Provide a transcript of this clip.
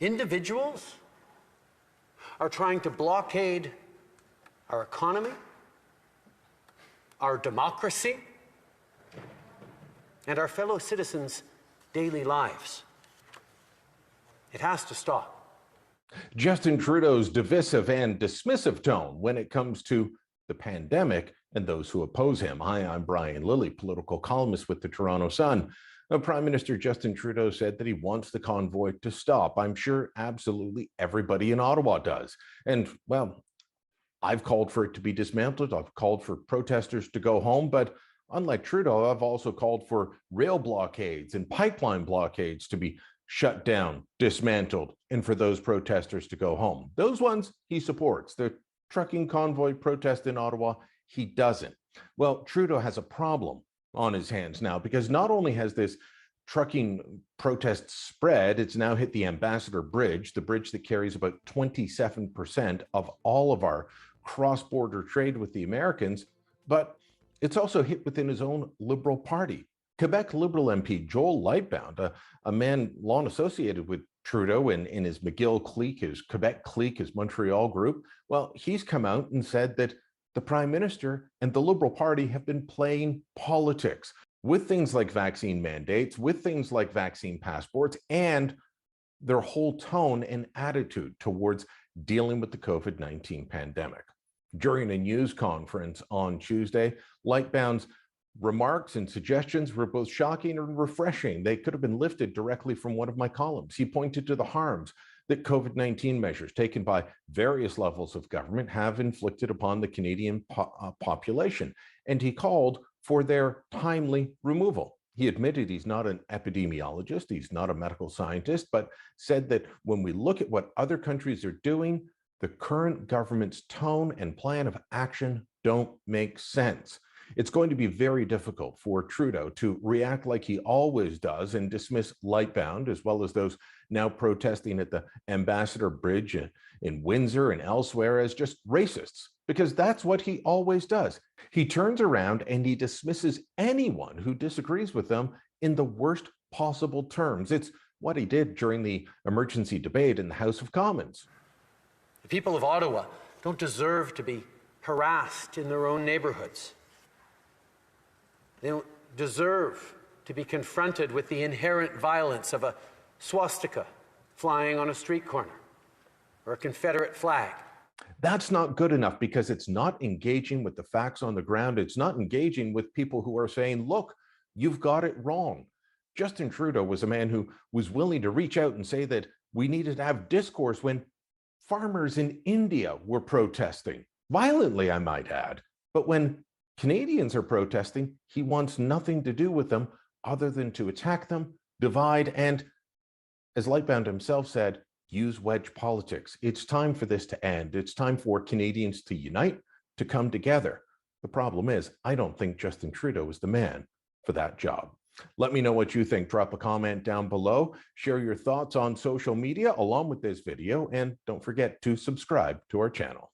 Individuals are trying to blockade our economy, our democracy, and our fellow citizens' daily lives. It has to stop. Justin Trudeau's divisive and dismissive tone when it comes to the pandemic and those who oppose him. Hi, I'm Brian Lilley, political columnist with the Toronto Sun. Now, Prime Minister Justin Trudeau said that he wants the convoy to stop. I'm sure absolutely everybody in Ottawa does. And, well, I've called for it to be dismantled. I've called for protesters to go home. But unlike Trudeau, I've also called for rail blockades and pipeline blockades to be shut down, dismantled, and for those protesters to go home. Those ones he supports. The trucking convoy protest in Ottawa, he doesn't. Well, Trudeau has a problem on his hands now, because not only has this trucking protest spread, it's now hit the Ambassador Bridge, the bridge that carries about 27% of all of our cross-border trade with the Americans, but it's also hit within his own Liberal Party. Quebec Liberal MP Joel Lightbound, a man long associated with Trudeau in his McGill clique, his Quebec clique, his Montreal group, well, he's come out and said that the Prime Minister and the Liberal Party have been playing politics with things like vaccine mandates, with things like vaccine passports, and their whole tone and attitude towards dealing with the COVID-19 pandemic. During a news conference on Tuesday, Lightbound's remarks and suggestions were both shocking and refreshing. They could have been lifted directly from one of my columns. He pointed to the harms that COVID-19 measures taken by various levels of government have inflicted upon the Canadian population, and he called for their timely removal. He admitted he's not an epidemiologist, he's not a medical scientist, but said that when we look at what other countries are doing, the current government's tone and plan of action don't make sense. It's going to be very difficult for Trudeau to react like he always does and dismiss Lightbound, as well as those now protesting at the Ambassador Bridge in Windsor and elsewhere, as just racists, because that's what he always does. He turns around and he dismisses anyone who disagrees with them in the worst possible terms. It's what he did during the emergency debate in the House of Commons. The people of Ottawa don't deserve to be harassed in their own neighborhoods. They don't deserve to be confronted with the inherent violence of a swastika flying on a street corner or a Confederate flag. That's not good enough, because it's not engaging with the facts on the ground. It's not engaging with people who are saying, look, you've got it wrong. Justin Trudeau was a man who was willing to reach out and say that we needed to have discourse when farmers in India were protesting, violently, I might add. But when Canadians are protesting, he wants nothing to do with them other than to attack them, divide, and, as Lightbound himself said, use wedge politics. It's time for this to end. It's time for Canadians to unite, to come together. The problem is, I don't think Justin Trudeau is the man for that job. Let me know what you think. Drop a comment down below. Share your thoughts on social media along with this video, and don't forget to subscribe to our channel.